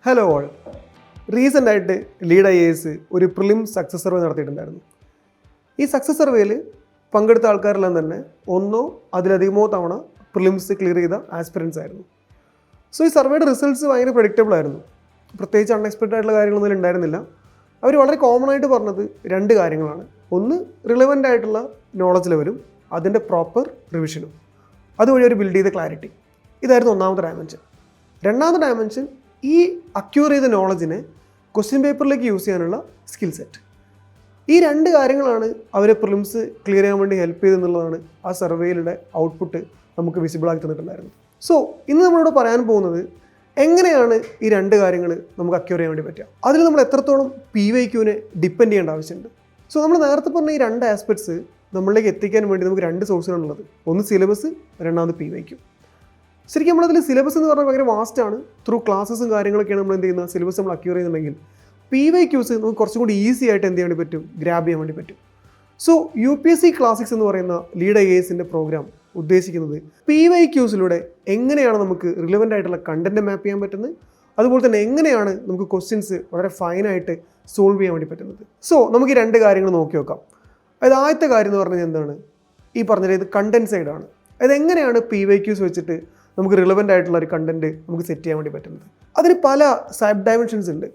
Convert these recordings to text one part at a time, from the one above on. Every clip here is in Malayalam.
Hello all. റീസെൻ്റായിട്ട് ലീഡ് IAS ഒരു പ്രിലിം സക്സസ് സർവേ നടത്തിയിട്ടുണ്ടായിരുന്നു. ഈ സക്സസ് സർവേയിൽ പങ്കെടുത്ത ആൾക്കാരെല്ലാം തന്നെ ഒന്നോ അതിലധികമോ തവണ പ്രിലിംസ് ക്ലിയർ ചെയ്ത ആസ്പിറൻസ് ആയിരുന്നു. സോ ഈ സർവേയുടെ റിസൾട്ട്സ് ഭയങ്കര പ്രഡിക്റ്റബിൾ ആയിരുന്നു. പ്രത്യേകിച്ച് അൺഎക്സ്പെക്റ്റഡ് ആയിട്ടുള്ള കാര്യങ്ങളൊന്നും ഉണ്ടായിരുന്നില്ല. അവർ വളരെ കോമൺ ആയിട്ട് പറഞ്ഞത് രണ്ട് കാര്യങ്ങളാണ്. ഒന്ന്, റിലവൻ്റ് ആയിട്ടുള്ള നോളജ് ലെവലും അതിൻ്റെ പ്രോപ്പർ റിവിഷനും, അതുവഴി ഒരു ബിൽഡ് ചെയ്ത ക്ലാരിറ്റി. ഇതായിരുന്നു ഒന്നാമത്തെ ഡയമെൻഷൻ. രണ്ടാമത്തെ ഡയമെൻഷൻ, ഈ അക്യൂർ ചെയ്ത നോളജിനെ ക്വസ്റ്റ്യൻ പേപ്പറിലേക്ക് യൂസ് ചെയ്യാനുള്ള സ്കിൽ സെറ്റ്. ഈ രണ്ട് കാര്യങ്ങളാണ് അവരെ പ്രിലിംസ് ക്ലിയർ ചെയ്യാൻ വേണ്ടി ഹെൽപ്പ് ചെയ്തെന്നുള്ളതാണ് ആ സർവേയിലെ ഔട്ട്പുട്ട് നമുക്ക് വിസിബിളാക്കി തന്നിട്ടുണ്ടായിരുന്നത്. സോ ഇന്ന് നമ്മളിവിടെ പറയാൻ പോകുന്നത് എങ്ങനെയാണ് ഈ രണ്ട് കാര്യങ്ങൾ നമുക്ക് അക്യൂർ ചെയ്യാൻ വേണ്ടി പറ്റുക, അതിൽ നമ്മൾ എത്രത്തോളം PYQനെ ഡിപ്പെൻഡ് ചെയ്യേണ്ട ആവശ്യമുണ്ട്. സോ നമ്മൾ നേരത്തെ പറഞ്ഞ ഈ രണ്ട് ആസ്പെക്ട്സ് നമ്മളിലേക്ക് എത്തിക്കാൻ വേണ്ടി നമുക്ക് രണ്ട് സോഴ്സുകളാണുള്ളത്. ഒന്ന് സിലബസ്, രണ്ടാമത് PYQ. ശരിക്കും നമ്മളതിൽ സിലബസ് എന്ന് പറഞ്ഞാൽ ഭയങ്കര വാസ്റ്റാണ്. ത്രൂ ക്ലാസ്സസും കാര്യങ്ങളൊക്കെയാണ് നമ്മൾ എന്ത് ചെയ്യുന്നത്, സിലബസ് നമ്മൾ അക്യൂർ ചെയ്യുന്നുണ്ടെങ്കിൽ PYQs നമുക്ക് കുറച്ചും കൂടി ഈസി ആയിട്ട് എന്ത് ചെയ്യാൻ വേണ്ടി പറ്റും, ഗ്രാബ് ചെയ്യാൻ വേണ്ടി പറ്റും. സോ UPSC ക്ലാസിക്സ് എന്ന് പറയുന്ന ലീഡ് IASന്റെ പ്രോഗ്രാം ഉദ്ദേശിക്കുന്നത് PYQസിലൂടെ എങ്ങനെയാണ് നമുക്ക് റിലവൻ്റ് ആയിട്ടുള്ള കണ്ടന്റ് മാപ്പ് ചെയ്യാൻ പറ്റുന്നത്, അതുപോലെ തന്നെ എങ്ങനെയാണ് നമുക്ക് ക്വസ്റ്റ്യൻസ് വളരെ ഫൈനായിട്ട് സോൾവ് ചെയ്യാൻ വേണ്ടി പറ്റുന്നത്. സോ നമുക്ക് ഈ രണ്ട് കാര്യങ്ങൾ നോക്കി നോക്കാം. അതായത് ആദ്യത്തെ കാര്യം എന്ന് പറഞ്ഞാൽ എന്താണ്, ഈ പറഞ്ഞത് ഇത് കണ്ടന്റ് സൈഡാണ്. അതായത് എങ്ങനെയാണ് PYQs വെച്ചിട്ട് നമുക്ക് റിലവൻ്റ് ആയിട്ടുള്ള ഒരു കണ്ടന്റ് നമുക്ക് സെറ്റ് ചെയ്യാൻ വേണ്ടി പറ്റുന്നത്. അതിന് പല സബ് ഡയമെൻഷൻസ് ഉണ്ട്.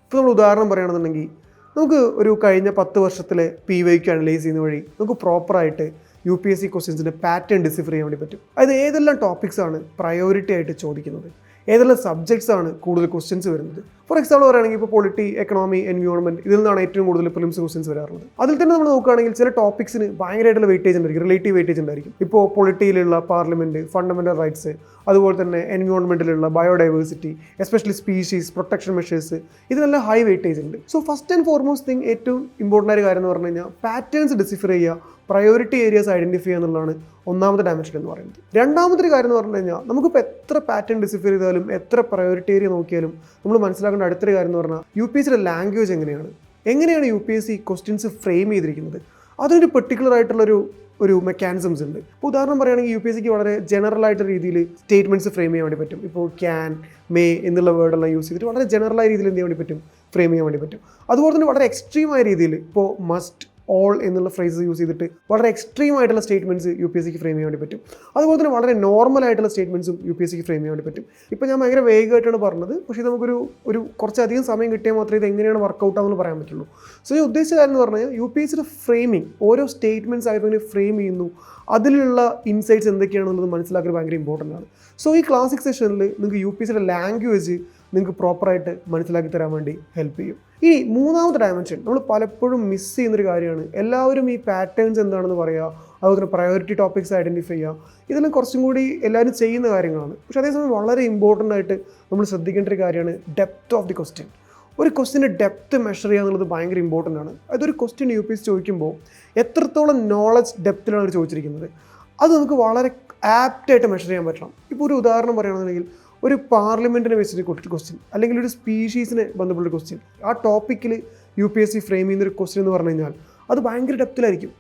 ഇപ്പോൾ നമ്മൾ ഉദാഹരണം പറയുകയാണെന്നുണ്ടെങ്കിൽ നമുക്ക് ഒരു കഴിഞ്ഞ 10 വർഷത്തിലെ PYQ അനലൈസ് ചെയ്യുന്ന വഴി നമുക്ക് പ്രോപ്പറായിട്ട് UPSC ക്വസ്റ്റ്യൻസിൻ്റെ പാറ്റേൺ ഡിസിഫർ ചെയ്യാൻ വേണ്ടി പറ്റും. അതായത് ഏതെല്ലാം ടോപ്പിക്സ് ആണ് പ്രയോറിറ്റി ആയിട്ട് ചോദിക്കുന്നത്, ഏതെല്ലാം സബ്ജക്ട്സ് ആണ് കൂടുതൽ ക്വസ്റ്റ്യൻസ് വരുന്നത്. ഫോർ എക്സാമ്പിൾ പറയുകയാണെങ്കിൽ ഇപ്പോൾ പൊളിറ്റി, എക്കണോമി, എൻവയോൺമെൻറ്റ്, ഇതിൽ നിന്നാണ് ഏറ്റവും കൂടുതൽ പ്രിലിംസ് ക്വസ്റ്റ്യൻസ് വരാറുള്ളത്. അതിൽ തന്നെ നമ്മൾ നോക്കുകയാണെങ്കിൽ ചില ടോപ്പിക്സിന് ഭയങ്കരമായിട്ടുള്ള വെയിറ്റേജ് ഉണ്ടായിരിക്കും, റിലേറ്റീവ് വെയിറ്റേജ് ഉണ്ടായിരിക്കും. ഇപ്പോൾ പൊളിറ്റിയിലുള്ള പാർലമെൻറ്റ്, ഫണ്ടമെൻ്റൽ റൈറ്റ്സ്, അതുപോലെ തന്നെ എൻവയോൺമെൻറ്റിലുള്ള biodiversity, especially species, protection measures, ഇതിനെല്ലാം ഹൈ വെയിറ്റേജ് ഉണ്ട്. So first and foremost thing, ഏറ്റവും ഇമ്പോർട്ടൻ്റ് ആയ കാര്യം എന്ന് പറഞ്ഞു കഴിഞ്ഞാൽ പാറ്റേൺസ് ഡിസിഫർ ചെയ്യുക, പ്രയോറിറ്റി ഏരിയാസ് ഐഡൻറ്റിഫൈ ചെയ്യുക എന്നുള്ളതാണ് ഒന്നാമത്തെ ഡയമെൻഷൻ എന്ന് പറയുന്നത്. രണ്ടാമത്തെ കാര്യം എന്ന് പറഞ്ഞു കഴിഞ്ഞാൽ നമുക്കിപ്പോൾ എത്ര പാറ്റേൺ ഡിസിഫർ ചെയ്താലും എത്ര പ്രയോറിറ്റി ഏരിയ നോക്കിയാലും നമ്മൾ മനസ്സിലാക്കേണ്ട അടുത്തൊരു കാര്യം എന്ന് പറഞ്ഞാൽ UPSCയുടെ ലാംഗ്വേജ് എങ്ങനെയാണ് UPSC ക്വസ്റ്റ്യൻസ് ഫ്രെയിം ചെയ്തിരിക്കുന്നത്. അതിനൊരു പെർട്ടിക്കുലർ ആയിട്ടുള്ളൊരു മെക്കാനിസംസ് ഉണ്ട്. ഇപ്പോൾ ഉദാഹരണം പറയുകയാണെങ്കിൽ UPSCക്ക് വളരെ ജനറൽ ആയിട്ട് രീതിയിൽ സ്റ്റേറ്റ്മെൻറ്റ്സ് ഫ്രെയിം ചെയ്യാൻ വേണ്ടി പറ്റും. ഇപ്പോൾ ക്യാൻ, മേ എന്നുള്ള വേർഡെല്ലാം യൂസ് ചെയ്തിട്ട് വളരെ ജനറലായ രീതിയിൽ എന്ത് ചെയ്യാൻ വേണ്ടി പറ്റും, ഫ്രെയിം ചെയ്യാൻ വേണ്ടി പറ്റും. അതുപോലെ തന്നെ വളരെ എക്സ്ട്രീമായ രീതിയിൽ ഇപ്പോൾ മസ്റ്റ്, ഓൾ എന്നുള്ള ഫ്രേസസ് യൂസ് ചെയ്തിട്ട് വളരെ എക്സ്ട്രീം ആയിട്ടുള്ള സ്റ്റേറ്റ്മെൻറ്റ്സ് UPSCക്ക് ഫ്രെയിം ചെയ്യാൻ വേണ്ടി പറ്റും. അതുപോലെ തന്നെ വളരെ നോർമൽ ആയിട്ടുള്ള സ്റ്റേറ്റ്മെൻറ്റ്സും UPSCക്ക് ഫ്രെയിം ചെയ്യാൻ വേണ്ടി പറ്റും. ഇപ്പോൾ ഞാൻ ഭയങ്കര വേഗമായിട്ടാണ് പറഞ്ഞത്, പക്ഷേ നമുക്കൊരു കുറച്ചധികം സമയം കിട്ടിയാൽ മാത്രമേ ഇത് എങ്ങനെയാണ് വർക്കൗട്ട് ആവുമെന്ന് പറയാൻ പറ്റുള്ളൂ. സോ ഞാൻ ഉദ്ദേശിച്ച കാര്യം എന്ന് പറഞ്ഞു കഴിഞ്ഞാൽ UPSCയുടെ ഫ്രെയിമിങ്, ഓരോ സ്റ്റേറ്റ്മെൻറ്റ്സ് ആയിട്ട് ഫ്രെയിം ചെയ്യുന്നു, അതിലുള്ള ഇൻസൈറ്റ്സ് എന്തൊക്കെയാണെന്നുള്ളത് മനസ്സിലാക്കുന്നത് ഭയങ്കര ഇമ്പോർട്ടൻ്റ് ആണ്. സോ ഈ ക്ലാസിക് സെഷനിൽ നിങ്ങൾക്ക് UPSCയുടെ ലാംഗ്വേജ് നിങ്ങൾക്ക് പ്രോപ്പറായിട്ട് മനസ്സിലാക്കി തരാൻ വേണ്ടി ഹെൽപ്പ് ചെയ്യും. ഈ മൂന്നാമത്തെ ഡയമെൻഷൻ നമ്മൾ പലപ്പോഴും മിസ് ചെയ്യുന്നൊരു കാര്യമാണ്. എല്ലാവരും ഈ പാറ്റേൺസ് എന്താണെന്ന് പറയുക, അതുപോലെ തന്നെ പ്രയോറിറ്റി ടോപ്പിക്സ് ഐഡൻറ്റിഫൈ ചെയ്യുക, ഇതെല്ലാം കുറച്ചും കൂടി എല്ലാവരും ചെയ്യുന്ന കാര്യങ്ങളാണ്. പക്ഷേ അതേസമയം വളരെ ഇമ്പോർട്ടൻ്റ് ആയിട്ട് നമ്മൾ ശ്രദ്ധിക്കേണ്ട ഒരു കാര്യമാണ് ഡെപ്ത് ഓഫ് ദി ക്വസ്റ്റ്യൻ. ഒരു ക്വസ്റ്റ്യൻ്റെ ഡെപ്ത് മെഷർ ചെയ്യുക എന്നുള്ളത് ഭയങ്കര ഇമ്പോർട്ടൻ്റ് ആണ്. അതൊരു ക്വസ്റ്റ്യൻ UPSC ചോദിക്കുമ്പോൾ എത്രത്തോളം നോളജ് ഡെപ്തിലാണ് അവർ ചോദിച്ചിരിക്കുന്നത്, അത് നമുക്ക് വളരെ ആപ്റ്റായിട്ട് മെഷർ ചെയ്യാൻ പറ്റണം. ഇപ്പോൾ ഒരു ഉദാഹരണം പറയുകയാണെന്നുണ്ടെങ്കിൽ ഒരു പാർലമെൻറ്റിനെ വെച്ചിട്ട് ക്വസ്റ്റ്യൻ, അല്ലെങ്കിൽ ഒരു സ്പീഷീസിനെ ബന്ധപ്പെട്ട ക്വസ്റ്റ്യൻ, ആ ടോപ്പിക്കിൽ UPSC ഫ്രെയിം ചെയ്യുന്നൊരു ക്വസ്റ്റ്യൻ എന്ന് പറഞ്ഞു കഴിഞ്ഞാൽ അത് ഭയങ്കര ഡെപ്തിലായിരിക്കും.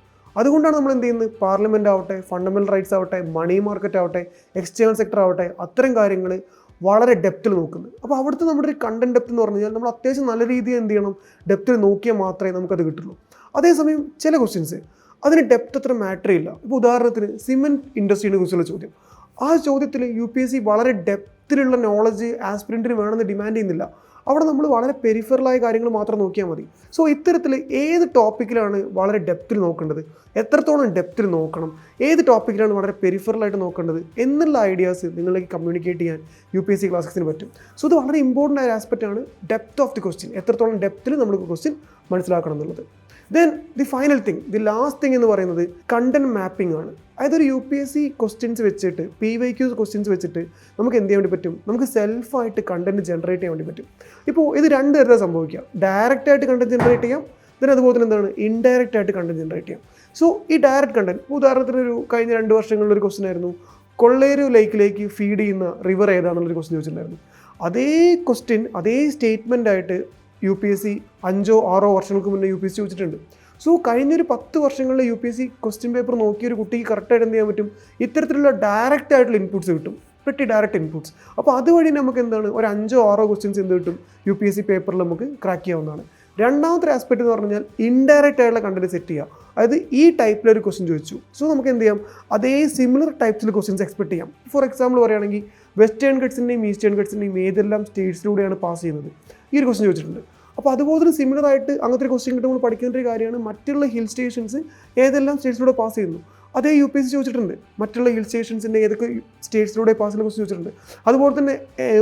അതുകൊണ്ടാണ് നമ്മൾ എന്ത് ചെയ്യുന്നത്, പാർലമെൻറ്റ് ആവട്ടെ, ഫണ്ടമെൻ്റൽ റൈറ്റ്സ് ആവട്ടെ, മണി മാർക്കറ്റ് ആവട്ടെ, എക്സ്റ്റേണൽ സെക്ടർ ആവട്ടെ, അത്തരം കാര്യങ്ങൾ വളരെ ഡെപ്തിൽ നോക്കുന്നത്. അപ്പോൾ അവിടുത്തെ നമ്മുടെ ഒരു കണ്ടന്റ് ഡെപ്ത് എന്ന് പറഞ്ഞു കഴിഞ്ഞാൽ നമ്മൾ അത്യാവശ്യം നല്ല രീതിയിൽ എന്ത് ചെയ്യണം, ഡെപ്തിൽ നോക്കിയാൽ മാത്രമേ നമുക്കത് കിട്ടുള്ളൂ. അതേസമയം ചില ക്വസ്റ്റ്യൻസ് അതിന് ഡെപ്ത് അത്ര മാറ്റർ ഇല്ല. ഇപ്പോൾ ഉദാഹരണത്തിന് സിമെൻറ്റ് ഇൻഡസ്ട്രീനെ കുറിച്ചുള്ള ചോദ്യം, ആ ചോദ്യത്തിൽ UPSC വളരെ ഡെപ്തിലുള്ള നോളജ് ആസ്പിരൻറ്റിന് വേണമെന്ന് ഡിമാൻഡ് ചെയ്യുന്നില്ല. അവിടെ നമ്മൾ വളരെ പെരിഫറലായ കാര്യങ്ങൾ മാത്രം നോക്കിയാൽ മതി. സോ ഇത്തരത്തിൽ ഏത് ടോപ്പിക്കിലാണ് വളരെ ഡെപ്തിൽ നോക്കേണ്ടത്, എത്രത്തോളം ഡെപ്തിൽ നോക്കണം, ഏത് ടോപ്പിക്കിലാണ് വളരെ പെരിഫറലായിട്ട് നോക്കേണ്ടത് എന്നുള്ള ഐഡിയാസ് നിങ്ങളിലേക്ക് കമ്മ്യൂണിക്കേറ്റ് ചെയ്യാൻ UPSC ക്ലാസിക്സിന് പറ്റും. സോ ഇത് വളരെ ഇമ്പോർട്ടൻ്റ് ആയ ആസ്പെക്റ്റാണ് ഡെപ്ത് ഓഫ് ദി ക്വസ്റ്റ്യൻ, എത്രത്തോളം ഡെപ്തിൽ നമുക്ക് ക്വസ്റ്റ്യൻ മനസ്സിലാക്കണം എന്നുള്ളത്. Then the final thing, the last thing എന്ന് പറയുന്നത് കണ്ടന്റ് മാപ്പിംഗ് ആണ്. അതായത് ഒരു UPSC ക്വസ്റ്റ്യൻസ് വെച്ചിട്ട്, PYQ ക്വസ്റ്റ്യൻസ് വെച്ചിട്ട് നമുക്ക് എന്ത് ചെയ്യാൻ വേണ്ടി പറ്റും, നമുക്ക് സെൽഫായിട്ട് കണ്ടന്റ് ജനറേറ്റ് ചെയ്യാൻ വേണ്ടി പറ്റും. ഇപ്പോൾ ഇത് രണ്ട് തരത്തിൽ സംഭവിക്കാം. ഡയറക്റ്റ് ആയിട്ട് കണ്ടന്റ് ജനറേറ്റ് ചെയ്യാം, then അതുപോലെ തന്നെ എന്താണ്, ഇൻഡയറക്റ്റ് ആയിട്ട് കണ്ടന്റ് ജനറേറ്റ് ചെയ്യാം. സോ ഈ ഡയറക്റ്റ് കണ്ടന്റ്, ഉദാഹരണത്തിന് ഒരു കഴിഞ്ഞ 2 വർഷങ്ങളിലൊരു ക്വസ്റ്റ്യൻ ആയിരുന്നു, കൊള്ളേരു ലേക്കിലേക്ക് ഫീഡ് ചെയ്യുന്ന റിവർ ഏതാണെന്നുള്ളൊരു ക്വസ്റ്റ്യൻ ചോദിച്ചിട്ടുണ്ടായിരുന്നു. അതേ ക്വസ്റ്റ്യൻ അതേ സ്റ്റേറ്റ്മെൻ്റ് ആയിട്ട് UPSC 5-6 വർഷങ്ങൾക്ക് മുന്നേ UPSC ചോദിച്ചിട്ടുണ്ട്. സോ കഴിഞ്ഞൊരു 10 വർഷങ്ങളിൽ UPSC ക്വസ്റ്റ്യൻ പേപ്പർ നോക്കിയൊരു കുട്ടിക്ക് കറക്റ്റായിട്ട് എന്ത് ചെയ്യാൻ പറ്റും, ഇത്തരത്തിലുള്ള ഡയറക്റ്റ് ആയിട്ടുള്ള ഇൻപുട്സ് കിട്ടും. pretty direct inputs. അപ്പോൾ അതുവഴി നമുക്ക് എന്താണ് ഒരു 5-6 ക്വസ്റ്റ്യൻസ് എന്ത് കിട്ടും UPSC പേപ്പറിൽ നമുക്ക് ക്രാക്ക് ചെയ്യാവുന്നതാണ്. രണ്ടാമത്തെ ആസ്പെക്ട് എന്ന് പറഞ്ഞാൽ ഇൻഡയറക്റ്റ് ആയിട്ടുള്ള കണ്ടന്റ് സെറ്റ് ചെയ്യുക. അതായത് ഈ ടൈപ്പിലൊരു ക്വസ്റ്റ്യൻ ചോദിച്ചു, സോ നമുക്ക് എന്ത് ചെയ്യാം, അതേ സിമിലർ ടൈപ്സിൽ ക്വസ്റ്റ്യൻസ് എക്സ്പെക്ട് ചെയ്യാം. ഫോർ എക്സാമ്പിൾ പറയുകയാണെങ്കിൽ വെസ്റ്റേൺ ഗട്ട്സിൻ്റെയും ഈസ്റ്റേൺ ഗട്ട്സിൻ്റെയും ഏതെല്ലാം സ്റ്റേറ്റ്സിലൂടെയാണ് പാസ് ചെയ്യുന്നത്, ഈ ഒരു ക്വസ്റ്റ്യൻ ചോദിച്ചിട്ടുണ്ട്. അപ്പോൾ അതുപോലെ തന്നെ സിമിലർ ആയിട്ട് അങ്ങനത്തെ ഒരു ക്വസ്റ്റ്യൻ കിട്ടുമ്പോൾ പഠിക്കേണ്ട ഒരു കാര്യമാണ് മറ്റുള്ള ഹിൽ സ്റ്റേഷൻസ് ഏതെല്ലാം സ്റ്റേറ്റ്സിലൂടെ പാസ് ചെയ്യുന്നു. അതേ UPSC ചോദിച്ചിട്ടുണ്ട്, മറ്റുള്ള ഹിൽ സ്റ്റേഷൻസിൻ്റെ ഏതൊക്കെ സ്റ്റേറ്റ്സിലൂടെ പാസ് ചെയ്യുന്ന ക്വസ്റ്റ്യൻ ചോദിച്ചിട്ടുണ്ട്. അതുപോലെ തന്നെ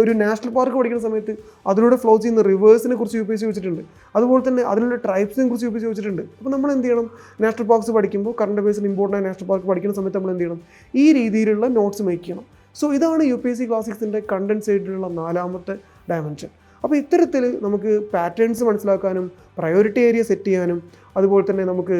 ഒരു നാഷണൽ പാർക്ക് പഠിക്കുന്ന സമയത്ത് അതിലൂടെ ഫ്ലോ ചെയ്യുന്ന റിവേഴ്സിനെ കുറിച്ച് UPSC ചോദിച്ചിട്ടുണ്ട്. അതുപോലെ തന്നെ അതിലുള്ള ട്രൈബ്സിനെ കുറിച്ച് UPSC ചോദിച്ചിട്ടുണ്ട്. അപ്പോൾ നമ്മൾ എന്ത് ചെയ്യണം, നാഷണൽ പാർക്സ് പഠിക്കുമ്പോൾ കറണ്ട് അഫയേഴ്സിൽ ഇമ്പോർട്ടൻ്റ് ആയ നാഷണൽ പാർക്ക് പഠിക്കുന്ന സമയത്ത് നമ്മൾ എന്ത് ചെയ്യണം, ഈ രീതിയിലുള്ള നോട്ട്സ് മേക്ക് ചെയ്യണം. സോ ഇതാണ് UPSC ക്ലാസിക്സിൻ്റെ കണ്ടന്റ് സൈഡിലുള്ള 4ാമത്തെ ഡയമെൻഷൻ. അപ്പോൾ ഇത്തരത്തിൽ നമുക്ക് പാറ്റേൺസ് മനസ്സിലാക്കാനും പ്രയോറിറ്റി ഏരിയ സെറ്റ് ചെയ്യാനും അതുപോലെ തന്നെ നമുക്ക്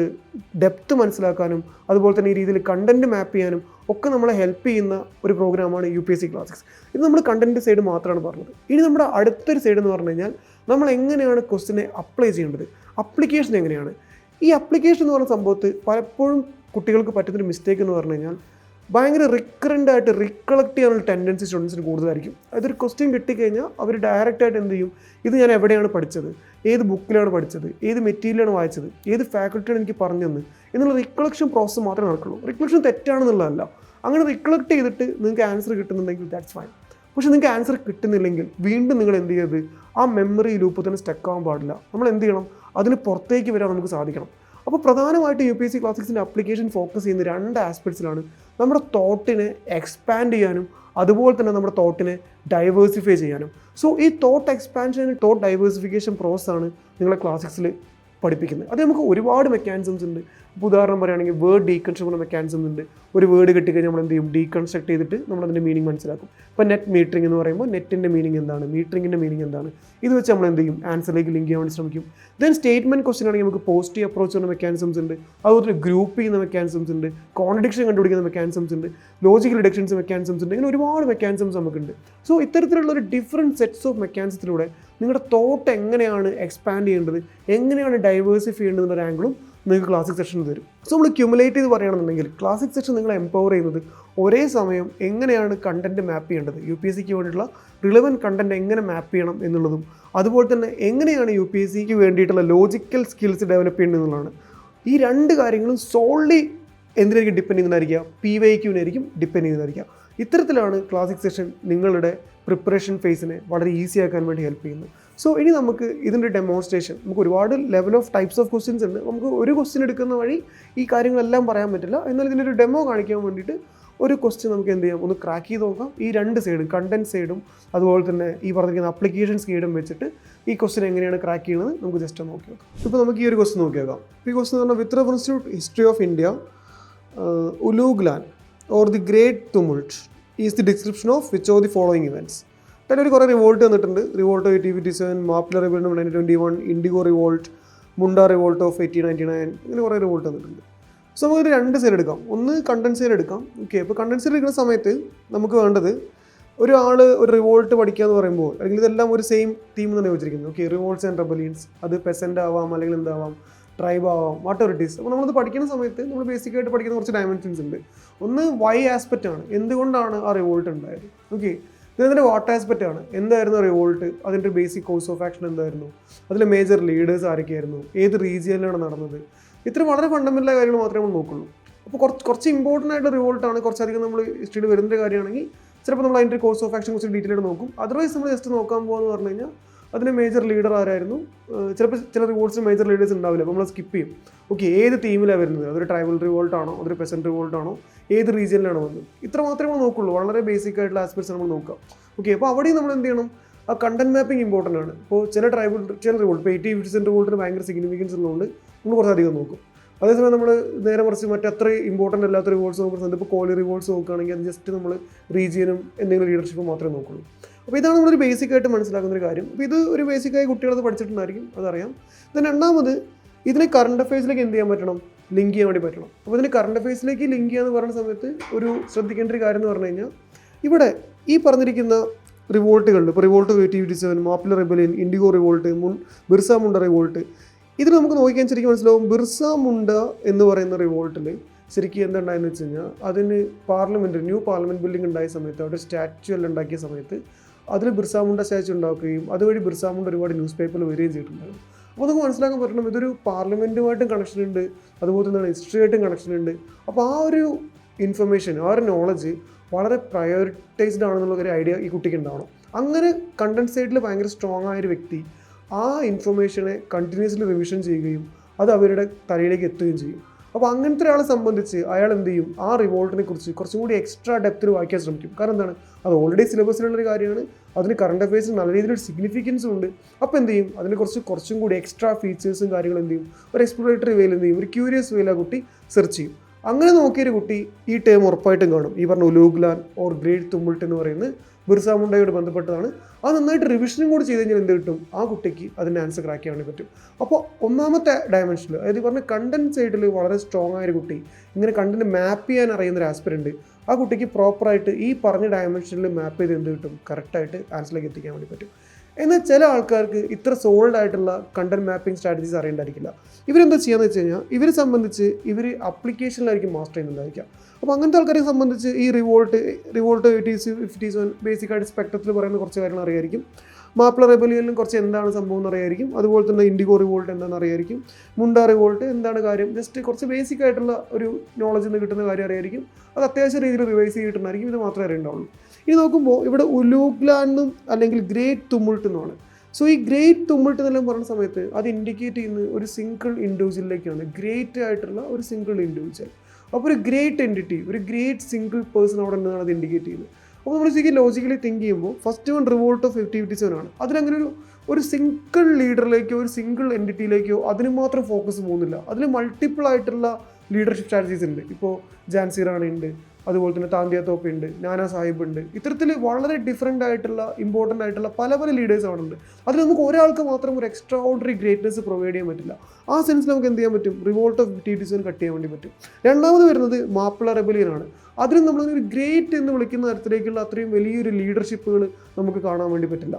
ഡെപ്ത് മനസ്സിലാക്കാനും അതുപോലെ തന്നെ ഈ രീതിയിൽ കണ്ടന്റ് മാപ്പ് ചെയ്യാനും ഒക്കെ നമ്മളെ ഹെൽപ്പ് ചെയ്യുന്ന ഒരു പ്രോഗ്രാമാണ് UPSC ക്ലാസിക്സ്. ഇത് നമ്മൾ കണ്ടന്റ് സൈഡ് മാത്രമാണ് പറഞ്ഞത്. ഇനി നമ്മുടെ അടുത്തൊരു സൈഡ് എന്ന് പറഞ്ഞു കഴിഞ്ഞാൽ നമ്മൾ എങ്ങനെയാണ് ക്വസ്റ്റിനെ അപ്ലൈ ചെയ്യേണ്ടത്, അപ്ലിക്കേഷൻ എങ്ങനെയാണ്. ഈ അപ്ലിക്കേഷൻ എന്ന് പറയുന്ന സംഭവത്ത് പലപ്പോഴും കുട്ടികൾക്ക് പറ്റുന്നൊരു മിസ്റ്റേക്ക് എന്ന് പറഞ്ഞു കഴിഞ്ഞാൽ ഭയങ്കര റിക്കറൻ്റ് ആയിട്ട് റിക്കളക്ട് ചെയ്യാനുള്ള ടെൻഡൻസി സ്റ്റുഡൻസിന് കൂടുതലായിരിക്കും. അതൊരു ക്വസ്റ്റ്യൻ കിട്ടിക്കഴിഞ്ഞാൽ അവർ ഡയറക്റ്റായിട്ട് എന്ത് ചെയ്യും, ഇത് ഞാൻ എവിടെയാണ് പഠിച്ചത്, ഏത് ബുക്കിലാണ് പഠിച്ചത്, ഏത് മെറ്റീരിയലാണ് വായിച്ചത്, ഏത് ഫാക്കൽറ്റിയാണ് എനിക്ക് പറഞ്ഞതെന്ന് എന്നുള്ള റിക്കളക്ഷൻ പ്രോസസ്സ് മാത്രമേ നടക്കുള്ളൂ. റിക്കളക്ഷൻ തെറ്റാണെന്നുള്ളതല്ല. അങ്ങനെ റിക്കളക്ട് ചെയ്തിട്ട് നിങ്ങൾക്ക് ആൻസർ കിട്ടുന്നുണ്ടെങ്കിൽ ദാറ്റ്സ് ഫൈൻ. പക്ഷേ നിങ്ങൾക്ക് ആൻസർ കിട്ടുന്നില്ലെങ്കിൽ വീണ്ടും നിങ്ങൾ എന്ത് ചെയ്യരുത്, ആ മെമ്മറി ലൂപ്പ് തന്നെ സ്റ്റക്ക് ആവാൻ പാടില്ല. നമ്മൾ എന്ത് ചെയ്യണം, അതിന് പുറത്തേക്ക് വരാൻ നമുക്ക് സാധിക്കണം. അപ്പോൾ പ്രധാനമായിട്ട് UPSC ക്ലാസിക്സിൻ്റെ അപ്ലിക്കേഷൻ ഫോക്കസ് ചെയ്യുന്ന 2 ആസ്പെക്ട്സിലാണ്. നമ്മുടെ തോട്ടിനെ എക്സ്പാൻഡ് ചെയ്യാനും അതുപോലെ തന്നെ നമ്മുടെ തോട്ടിനെ ഡൈവേഴ്സിഫൈ ചെയ്യാനും. സോ ഈ തോട്ട് എക്സ്പാൻഷൻ തോട്ട് ഡൈവേഴ്സിഫിക്കേഷൻ പ്രോസസ്സാണ് നിങ്ങളെ ക്ലാസിക്സിൽ പഠിപ്പിക്കുന്നത്. അത് നമുക്ക് ഒരുപാട് മെക്കാനിസംസ് ഉണ്ട്. ഇപ്പോൾ ഉദാഹരണം പറയുകയാണെങ്കിൽ വേർഡ് ഡീകൺസ്ട്രക്ഷൻ മെക്കാനിസം ഉണ്ട്. ഒരു വേർഡ് കിട്ടിക്കഴിഞ്ഞാൽ നമ്മൾ എന്ത് ചെയ്യും, ഡീകൺസ്ട്രക്ട് ചെയ്തിട്ട് നമ്മളതിൻ്റെ മീനിങ് മനസ്സിലാക്കും. ഇപ്പോൾ നെറ്റ് മീറ്ററിംഗ് എന്ന് പറയുമ്പോൾ നെറ്റിൻ്റെ മീനിങ് എന്താണ്, മീറ്ററിങ്ങിൻ്റെ മീനിങ് എന്താണ്, ഇത് വെച്ച് നമ്മൾ എന്ത് ചെയ്യും, ആൻസറിലേക്ക് ലിങ്ക് ചെയ്യാൻ വേണ്ടി ശ്രമിക്കും. ദെൻ സ്റ്റേറ്റ്മെൻറ്റ് ക്വസ്റ്റ്യൻ ആണെങ്കിൽ നമുക്ക് പോസിറ്റീവ് അപ്രോച്ച് ചെയ്യുന്ന മെക്കാനിസംസ് ഉണ്ട്, അതുപോലെ ഗ്രൂപ്പ് ചെയ്യുന്ന മെക്കാനിസംസ് ഉണ്ട്, കോൺട്രഡിക്ഷൻ കണ്ടുപിടിക്കുന്ന മെക്കാനിസംസ് ഉണ്ട്, ലോജിക്കൽ ഡിഡക്ഷൻസ് മെക്കാനിസംസ് ഉണ്ട്. ഇങ്ങനെ ഒരുപാട് മെക്കാനിസംസ് നമുക്കുണ്ട്. സോ ഇത്തരത്തിലുള്ള ഒരു ഡിഫറെൻറ്റ് സെറ്റ്സ് ഓഫ് മെക്കാനിസത്തിലൂടെ നിങ്ങളുടെ തോട്ട് എങ്ങനെയാണ് എക്സ്പാൻഡ് ചെയ്യേണ്ടത്, എങ്ങനെയാണ് ഡൈവേഴ്സിഫൈ ചെയ്യേണ്ടത് എന്നൊരു ആംഗിളും നിങ്ങൾക്ക് ക്ലാസിക് സെഷൻ തരും. സോ നമ്മൾ ക്യുമുലേറ്റ് ചെയ്ത് പറയുകയാണെന്നുണ്ടെങ്കിൽ ക്ലാസിക് സെഷൻ നിങ്ങളെ എംപവർ ചെയ്യുന്നത് ഒരേ സമയം എങ്ങനെയാണ് കണ്ടന്റ് മാപ്പ് ചെയ്യേണ്ടത്, UPSCക്ക് വേണ്ടിയിട്ടുള്ള റിലവൻറ്റ് കണ്ടന്റ് എങ്ങനെ മാപ്പ് ചെയ്യണം എന്നുള്ളതും അതുപോലെ തന്നെ എങ്ങനെയാണ് UPSCക്ക് വേണ്ടിയിട്ടുള്ള ലോജിക്കൽ സ്കിൽസ് ഡെവലപ്പ് ചെയ്യേണ്ടത് എന്നുള്ളതാണ്. ഈ 2 കാര്യങ്ങളും സോൾലി എന്തിനായിരിക്കും ഡിപ്പെൻഡ് ചെയ്യുന്നതായിരിക്കുക, PYQനായിരിക്കും ഡിപ്പെൻഡ് ചെയ്യുന്നതായിരിക്കുക. ഇത്തരത്തിലാണ് ക്ലാസിക് സെഷൻ നിങ്ങളുടെ പ്രിപ്പറേഷൻ ഫേസിനെ വളരെ ഈസി ആക്കാൻ വേണ്ടി ഹെൽപ്പ് ചെയ്യുന്നത്. സോ ഇനി നമുക്ക് ഇതിൻ്റെ ഡെമോൺസ്ട്രേഷൻ, നമുക്ക് ഒരുപാട് level of types of questions ഉണ്ട്. നമുക്ക് ഒരു ക്വസ്റ്റ്യൻ എടുക്കുന്ന വഴി ഈ കാര്യങ്ങളെല്ലാം പറയാൻ പറ്റില്ല. എന്നാൽ ഇതിൻ്റെ ഒരു ഡെമോ കാണിക്കാൻ വേണ്ടിയിട്ട് ഒരു ക്വസ്റ്റ്യൻ നമുക്ക് എന്ത് ചെയ്യാം, ഒന്ന് ക്രാക്ക് ചെയ്ത് നോക്കാം. ഈ 2 സൈഡും കണ്ടന്റ് സൈഡും അതുപോലെ തന്നെ ഈ പറഞ്ഞിരിക്കുന്ന അപ്ലിക്കേഷൻ സൈഡും വെച്ചിട്ട് ഈ ക്വസ്റ്റ്യൻ എങ്ങനെയാണ് ക്രാക്ക് ചെയ്യുന്നത് നമുക്ക് ജസ്റ്റ് ഒന്ന് നോക്കി നോക്കാം. ഇപ്പോൾ നമുക്ക് ഈ ഒരു ക്വസ്റ്റ്യൻ നോക്കി നോക്കാം. ഈ ക്വസ്റ്റ്യൻ എന്ന് പറഞ്ഞാൽ with reference to history of India, Ulgulan or the great tumult is the description of which of the following events. അതിലൊരു കുറേ റിവോൾട്ട് വന്നിട്ടുണ്ട്. Revolt of 1857, Mappila revolt 1921, indigo revolt, Munda revolt of 1899, ഇങ്ങനെ കുറേ റിവോൾട്ട് വന്നിട്ടുണ്ട്. സോ നമുക്കൊരു 2 സൈഡ് എടുക്കാം. ഒന്ന് കണ്ടന്റ് സൈഡ് എടുക്കാം. ഓക്കെ, അപ്പോൾ കണ്ടന്റ് സൈഡ് എടുക്കുന്ന സമയത്ത് നമുക്ക് വേണ്ടത് ഒരാൾ ഒരു റിവോൾട്ട് പഠിക്കുക എന്ന് പറയുമ്പോൾ, അല്ലെങ്കിൽ ഇതെല്ലാം ഒരു സെയിം തീം തന്നെ വെച്ചിരിക്കുന്നത്. ഓക്കെ, റിവോൾട്ട്സ് ആൻഡ് റെബലിയൻസ്, അത് പെസൻ്റ് ആവാം അല്ലെങ്കിൽ എന്താവാം, ട്രൈബ് ആവാം, വാട്ട് എവർ ഇറ്റ് ഈസ്. അപ്പോൾ നമ്മളത് പഠിക്കുന്ന സമയത്ത് നമ്മൾ ബേസിക്കായിട്ട് പഠിക്കുന്ന കുറച്ച് ഡയമെൻഷൻസ് ഉണ്ട്. ഒന്ന് വൈ ആസ്പെക്റ്റ് ആണ്, എന്തുകൊണ്ടാണ് ആ റിവോൾട്ട് ഉണ്ടായത്. ഓക്കെ, ഇതിൻ്റെ വാട്ട് ആസ്പെക്റ്റ് ആണ്, എന്തായിരുന്നു റിവോൾട്ട്, അതിൻ്റെ ബേസിക് കോഴ്സ് ഓഫ് ആക്ഷൻ എന്തായിരുന്നു, അതിലെ മേജർ ലീഡേഴ്സ് ആരൊക്കെയായിരുന്നു, ഏത് റീജിയനിലാണ് നടന്നത്. ഇത്ര വളരെ ഫണ്ടമെൻ്റൽ കാര്യങ്ങൾ മാത്രമേ നമ്മൾ നോക്കുള്ളൂ. അപ്പോൾ കുറച്ച് ഇമ്പോർട്ടൻ്റ് ആയിട്ടുള്ള റിവോൾട്ടാണ്, കുറച്ചധികം നമ്മൾ ഹിസ്റ്ററിയിൽ വരുന്ന കാര്യമാണെങ്കിൽ ചിലപ്പോൾ നമ്മൾ അതിൻ്റെ കോഴ്സ് ഓഫ് ആക്ഷൻ കുറച്ച് ഡീറ്റെയിൽ ആയിട്ട് നോക്കും. അതർവൈസ് നമ്മൾ ജസ്റ്റ് നോക്കാൻ പോകുകയെന്ന് പറഞ്ഞു കഴിഞ്ഞാൽ അതിന് മേജർ ലീഡർ ആരായിരുന്നു, ചിലപ്പോൾ ചില റിവോൾട്ട്സിന് മേജർ ലീഡേഴ്സ് ഉണ്ടാവില്ല, അപ്പോൾ നമ്മൾ സ്കിപ്പ് ചെയ്യും. ഓക്കെ, ഏത് തീമിലാണ് വരുന്നത്, അതൊരു ട്രൈബൽ റിവോൾട്ടാണോ, അതൊരു പെസൻറ്റ് റിവോൾട്ടാണോ, ഏത് റീജിയനിലാണോ വന്നത്, ഇത്ര മാത്രമേ നമ്മൾ നോക്കുള്ളൂ. വളരെ ബേസിക് ആയിട്ടുള്ള ആസ്പെക്ട്സ് നമ്മൾ നോക്കാം. ഓക്കെ, അപ്പോൾ അവിടെയും നമ്മൾ എന്ത് ചെയ്യണം, ആ കണ്ടന്റ് മാപ്പിംഗ് ഇമ്പോർട്ടൻ്റ് ആണ്. ഇപ്പോൾ ചില റിവോൾട്ട്, ഇപ്പോൾ 80% റിവോൾട്ടിന് ഭയങ്കര സിഗ്നിഫിക്കൻസ് ഉള്ളതുകൊണ്ട് നമ്മൾ കുറച്ചധികം നോക്കും. അതേസമയം നമ്മൾ നേരെ മറിച്ച് മറ്റത്ര ഇമ്പോർട്ടൻ്റ് അല്ലാത്ത റിവോൾട്ട്സ് നോക്കുന്ന, ഇപ്പോൾ കോലി റിവോൾട്ട്സ് നോക്കുകയാണെങ്കിൽ അത് ജസ്റ്റ് നമ്മൾ റീജിയനും എന്തെങ്കിലും ലീഡർഷിപ്പും മാത്രമേ നോക്കുള്ളൂ. അപ്പോൾ ഇതാണ് നമ്മളൊരു ബേസിക്കായിട്ട് മനസ്സിലാക്കുന്ന ഒരു കാര്യം. അപ്പോൾ ഇത് ഒരു ബേസിക്കായി കുട്ടികളത് പഠിച്ചിട്ടുണ്ടായിരിക്കും, അതറിയാം. then രണ്ടാമത് ഇതിനെ കറണ്ട് അഫയേഴ്സിലേക്ക് എന്ത് ചെയ്യാൻ പറ്റണം, ലിങ്ക് ചെയ്യാൻ വേണ്ടി പറ്റണം. അപ്പോൾ ഇതിന് കറണ്ട് അഫയേഴ്സിലേക്ക് ലിങ്ക് ചെയ്യാന്ന് പറയുന്ന സമയത്ത് ഒരു ശ്രദ്ധിക്കേണ്ട ഒരു കാര്യം എന്ന് പറഞ്ഞു കഴിഞ്ഞാൽ, ഇവിടെ ഈ പറഞ്ഞിരിക്കുന്ന റിവോൾട്ടുകളുണ്ട്. ഇപ്പോൾ revolt 1857, Mappila rebellion, indigo revolt, Birsa Munda revolt, ഇതിൽ നമുക്ക് നോക്കിയാൽ ശരിക്കും മനസ്സിലാവും ബിർസ മുണ്ട എന്ന് പറയുന്ന റിവോൾട്ടിൽ ശരിക്കും എന്തുണ്ടായെന്ന് വെച്ച് കഴിഞ്ഞാൽ അതിന് ന്യൂ പാർലമെൻറ്റ് ബിൽഡിംഗ് ഉണ്ടായ സമയത്ത് അവിടെ സ്റ്റാച്യു എല്ലാം ഉണ്ടാക്കിയ സമയത്ത് അതിൽ ബിർസാ മുണ്ട സ്റ്റാച്യു ഉണ്ടാക്കുകയും അതുവഴി ബിർസാ മുണ്ട ഒരുപാട് ന്യൂസ് പേപ്പറിൽ വരികയും ചെയ്തിട്ടുണ്ടായിരുന്നു. അപ്പോൾ നമുക്ക് മനസ്സിലാക്കാൻ പറ്റണം ഇതൊരു പാർലമെൻറ്റുമായിട്ടും കണക്ഷൻ ഉണ്ട്, അതുപോലെ തന്നെ ഹിസ്റ്ററിയായിട്ടും കണക്ഷൻ ഉണ്ട്. അപ്പോൾ ആ ഒരു ഇൻഫർമേഷൻ, ആ ഒരു നോളജ് വളരെ പ്രയോറിറ്റൈസ്ഡ് ആണെന്നുള്ള ഒരു ഐഡിയ ഈ കുട്ടിക്ക് ഉണ്ടാവണം. അങ്ങനെ കണ്ടന്റ് സൈഡിൽ ഭയങ്കര സ്ട്രോങ് ആയൊരു വ്യക്തി ആ ഇൻഫർമേഷനെ കണ്ടിന്യൂസ്ലി റിവിഷൻ ചെയ്യുകയും അത് അവരുടെ തലയിലേക്ക് എത്തുകയും ചെയ്യും. അപ്പോൾ അങ്ങനത്തെ ഒരാളെ സംബന്ധിച്ച് അയാൾ എന്ത് ചെയ്യും, ആ റിവോൾട്ടിനെ കുറിച്ച് കുറച്ചും കൂടി എക്സ്ട്രാ ഡെപ്തിൽ വായിക്കാൻ ശ്രമിക്കും. കാരണം എന്താണ്, അത് ഓൾറെഡി സിലബസിലുള്ളൊരു കാര്യമാണ്, അതിന് കറണ്ട് അഫയേഴ്സിന് നല്ല രീതിയിലൊരു സിഗ്നിഫിക്കൻസും ഉണ്ട്. അപ്പോൾ എന്ത് ചെയ്യും, അതിനെ കുറച്ചും കൂടി എക്സ്ട്രാ ഫീച്ചേഴ്സും കാര്യങ്ങളും എന്ത് ചെയ്യും, ഒരു എക്സ്പ്ലോറേറ്ററി വേയിൽ എന്ത് ചെയ്യും, ഒരു ക്യൂരിയസ് വേയിൽ ആ കുട്ടി സെർച്ച് ചെയ്യും. അങ്ങനെ നോക്കിയൊരു കുട്ടി ഈ ടേം ഉറപ്പായിട്ടും കാണും. ഈ പറഞ്ഞ ഉലൂഗ്ലാൻ ഓർ ഗ്രേറ്റ് തുമ്പിൾട്ട് എന്ന് പറയുന്നത് ബിർസാ മുണ്ടയോട് ബന്ധപ്പെട്ടതാണ്. അത് നന്നായിട്ട് റിവിഷനും കൂടി ചെയ്ത് കഴിഞ്ഞാൽ എന്ത് കിട്ടും, ആ കുട്ടിക്ക് അതിൻ്റെ ആൻസർ ക്രാക്ക് ചെയ്യാൻ വേണ്ടി പറ്റും. അപ്പോൾ ഒന്നാമത്തെ ഡയമെൻഷനിൽ, അതായത് പറഞ്ഞ കണ്ടന്റ് സൈഡിൽ വളരെ സ്ട്രോങ് ആയൊരു കുട്ടി, ഇങ്ങനെ കണ്ടന്റ് മാപ്പ് ചെയ്യാൻ അറിയുന്നൊരു ആസ്പിരൻറ്റ്, ആ കുട്ടിക്ക് പ്രോപ്പറായിട്ട് ഈ പറഞ്ഞ ഡയമെൻഷനിൽ മാപ്പ് ചെയ്ത് എന്ത് കിട്ടും, കറക്റ്റായിട്ട് ആൻസറിലേക്ക് എത്തിക്കാൻ വേണ്ടി പറ്റും. എന്നാൽ ചില ആൾക്കാർക്ക് ഇത്ര സോൾഡ് ആയിട്ടുള്ള കണ്ടന്റ് മാപ്പിംഗ് സ്ട്രാറ്റജീസ് അറിയേണ്ടായിരിക്കില്ല. ഇവരെന്താ ചെയ്യാന്ന് വെച്ച് കഴിഞ്ഞാൽ ഇവരെ സംബന്ധിച്ച് ഇവർ അപ്ലിക്കേഷനിലായിരിക്കും മാസ്റ്റർ ചെയ്യുന്നുണ്ടായിരിക്കാം. അപ്പോൾ അങ്ങനത്തെ ആൾക്കാരെ സംബന്ധിച്ച് ഈ റിവോൾട്ട് 57 ബേസിക്കായിട്ട് സ്പെക്ട്രത്തിൽ പറയുന്ന കുറച്ച് കാര്യങ്ങൾ അറിയായിരിക്കും. മാപ്പിള റെബലിയനിലും കുറച്ച് എന്താണ് സംഭവം എന്ന് അറിയായിരിക്കും. അതുപോലെ തന്നെ ഇൻഡിഗോ റിവോൾട്ട് എന്താണെന്ന് അറിയായിരിക്കും. മുണ്ട റിവോൾട്ട് എന്താണ് കാര്യം, ജസ്റ്റ് കുറച്ച് ബേസിക് ആയിട്ടുള്ള ഒരു നോളജിൽ നിന്ന് കിട്ടുന്ന കാര്യം അറിയായിരിക്കും. അത് അത്യാവശ്യം രീതിയിൽ റിവൈസ് ചെയ്തിട്ടുണ്ടായിരിക്കും. ഇത് മാത്രമേ അറിയുണ്ടാവുള്ളൂ. ഇനി നോക്കുമ്പോൾ ഇവിടെ ഉലൂഗ്ലാനും അല്ലെങ്കിൽ ഗ്രേറ്റ് തുമ്പിൾട്ട് എന്നുമാണ്. സോ ഈ ഗ്രേറ്റ് തുമ്പിൾട്ട് എന്നെല്ലാം പറയുന്ന സമയത്ത് അത് ഇൻഡിക്കേറ്റ് ചെയ്യുന്നത് ഒരു സിംഗിൾ ഇൻഡിവിജ്വലിലേക്കാണ്, ഗ്രേറ്റ് ആയിട്ടുള്ള ഒരു സിംഗിൾ ഇൻഡിവിജ്വൽ. അപ്പോൾ ഒരു ഗ്രേറ്റ് എൻറ്റിറ്റി, ഒരു ഗ്രേറ്റ് സിംഗിൾ പേഴ്സൺ അവിടെ ഉണ്ടെന്നാണ് അത് ഇൻഡിക്കേറ്റ് ചെയ്യുന്നത്. അപ്പോൾ നമ്മൾ ശരിക്കും ലോജിക്കലി തിങ്ക് ചെയ്യുമ്പോൾ ഫസ്റ്റ് വൺ റിവോൾട്ട് ഓഫ് 5057 ആണ്. അതിലങ്ങനെ ഒരു സിംഗിൾ ലീഡറിലേക്കോ ഒരു സിംഗിൾ എൻറ്റിറ്റിയിലേക്കോ അതിന് മാത്രം ഫോക്കസ് പോകുന്നില്ല. അതിൽ മൾട്ടിപ്പിൾ ആയിട്ടുള്ള ലീഡർഷിപ്പ് സ്ട്രാറ്റജീസ് ഉണ്ട്. ഇപ്പോൾ ജാൻസി റാണി ഉണ്ട്, അതുപോലെ തന്നെ താന്തിയ തോപ്പ ഉണ്ട്, നാനാ സാഹിബ് ഉണ്ട്. ഇത്തരത്തിൽ വളരെ ഡിഫറെൻ്റ് ആയിട്ടുള്ള ഇമ്പോർട്ടൻ്റ് ആയിട്ടുള്ള പല ലീഡേഴ്സ് അവിടെ ഉണ്ട്. അതിൽ നമുക്ക് ഒരാൾക്ക് മാത്രം ഒരു എക്സ്ട്രാ ഓർഡിനറി ഗ്രേറ്റ്നെസ് പ്രൊവൈഡ് ചെയ്യാൻ പറ്റില്ല. ആ സെൻസിൽ നമുക്ക് എന്ത് ചെയ്യാൻ പറ്റും, റിവോൾട്ട് ഓഫ് 57 കട്ട് ചെയ്യാൻ വേണ്ടി പറ്റും. രണ്ടാമത് വരുന്നത് മാപ്പിള റെബലിയനാണ്. അതിന് നമ്മളൊരു ഗ്രേറ്റ് എന്ന് വിളിക്കുന്ന തരത്തിലേക്കുള്ള അത്രയും വലിയൊരു ലീഡർഷിപ്പുകൾ നമുക്ക് കാണാൻ വേണ്ടി പറ്റില്ല.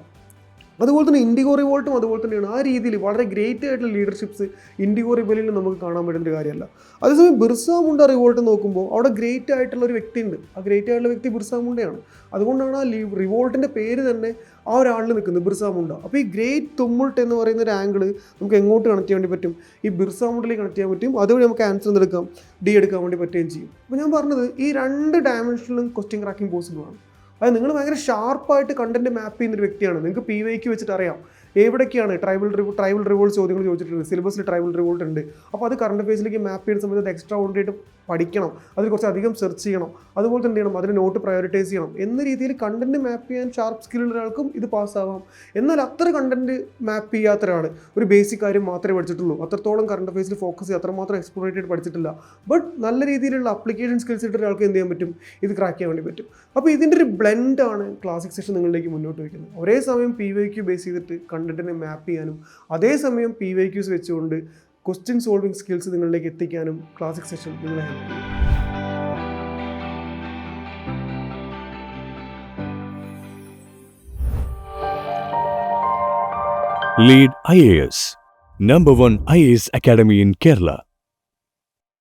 അതുപോലെ തന്നെ ഇൻഡിഗോ റിവോൾട്ടും അതുപോലെ തന്നെയാണ്. ആ രീതിയിൽ വളരെ ഗ്രേറ്റ് ആയിട്ടുള്ള ലീഡർഷിപ്സ് ഇൻഡിഗോ റിബലിൽ നമുക്ക് കാണാൻ പറ്റുന്ന കാര്യമല്ല. അതേസമയം ബിർസാ മുണ്ട റിവോൾട്ട് നോക്കുമ്പോൾ അവിടെ ഗ്രേറ്റ് ആയിട്ടുള്ള ഒരു വ്യക്തി ഉണ്ട്. ആ ഗ്രേറ്റ് ആയിട്ടുള്ള വ്യക്തി ബിർസാ മുണ്ടയാണ്. അതുകൊണ്ടാണ് ആ റിവോൾട്ടിൻ്റെ പേര് തന്നെ ആ ഒരാളിൽ നിൽക്കുന്നത്, ബിർസാ മുണ്ട. അപ്പോൾ ഈ ഗ്രേറ്റ് തുമ്പിൾട്ട് എന്ന് പറയുന്ന ഒരു ആംഗിൾ നമുക്ക് എങ്ങോട്ട് കണക്ട് ചെയ്യാൻ വേണ്ടി പറ്റും, ഈ ബിർസാ മുണ്ടിലേക്ക് കണക്ട് ചെയ്യാൻ പറ്റും. അതുവഴി നമുക്ക് ആൻസർ എന്തെടുക്കാം, ഡി എടുക്കാൻ വേണ്ടി പറ്റുകയും ചെയ്യും. അപ്പോൾ ഞാൻ പറഞ്ഞത് ഈ രണ്ട് ഡയമെൻഷനിലും ക്വസ്റ്റ്യൻ ക്രാക്കിംഗ് പോസിബിൾ ആണ്. അത് നിങ്ങൾ ഭയങ്കര ഷാർപ്പായിട്ട് കണ്ടന്റ് മാപ്പ് ചെയ്യുന്നൊരു വ്യക്തിയാണ്. നിങ്ങൾക്ക് PYQ വെച്ചിട്ട് അറിയാം എവിടേക്കാണ് ട്രൈബൽ റിവോൾട്ട് ചോദ്യങ്ങൾ ചോദിച്ചിട്ടുണ്ട്. സിലബസിൽ ട്രൈബൽ റിവോൾട്ട് ഉണ്ട്. അപ്പോൾ അത് കറണ്ട് അഫയേഴ്സിലേക്ക് മാപ്പ് ചെയ്യുന്ന സമയത്ത് അത് എക്സ്ട്രാ ഓർഡിനറി ആയിട്ട് പഠിക്കണം, അതിൽ കുറച്ച് അധികം സെർച്ച് ചെയ്യണം, അതുപോലെ തന്നെ ചെയ്യണം, അതിന് നോട്ട് പ്രയോറിറ്റൈസ് ചെയ്യണം എന്ന രീതിയിൽ കണ്ടന്റ് മാപ്പ് ചെയ്യാൻ ഷാർപ്പ് സ്കില്ലുള്ള ഒരാൾക്കും ഇത് പാസ്സാവാം. എന്നാൽ അത്ര കണ്ടന്റ് മാപ്പ് ചെയ്യാത്ത ഒരാൾ ഒരു ബേസിക് കാര്യം മാത്രമേ പഠിച്ചിട്ടുള്ളൂ, അത്രത്തോളം കറണ്ട് അഫയേഴ്സിൽ ഫോക്കസ് ചെയ്യുക, അത്രമാത്രം എക്സ്പ്ലോറേറ്റ് ചെയ്ത് പഠിച്ചിട്ടില്ല, ബട്ട് നല്ല രീതിയിലുള്ള അപ്ലിക്കേഷൻ സ്കിൽസ് ഇട്ട് ഒരാൾക്ക് എന്ത് ചെയ്യാൻ പറ്റും, ഇത് ക്രാക്ക് ചെയ്യാൻ വേണ്ടി പറ്റും. അപ്പോൾ ഇതിൻ്റെ ഒരു ബ്ലെൻഡാണ് ക്ലാസിക് സെഷൻ നിങ്ങളിലേക്ക് മുന്നോട്ട് വയ്ക്കുന്നത്. ഒരേ സമയം PYQ ബേസ് ചെയ്തിട്ട് കണ്ടന്റിനെ മാപ്പ് ചെയ്യാനും അതേസമയം PYQs വെച്ചുകൊണ്ട് ക്വസ്റ്റ്യൻ സോൾവിങ് സ്കിൽസ് നിങ്ങളിലേക്ക് എത്തിക്കാനും ക്ലാസിക് സെഷൻ നിങ്ങളെ ഹെൽപ്പ് ചെയ്യും. Lead IAS, #1 IAS Academy in Kerala.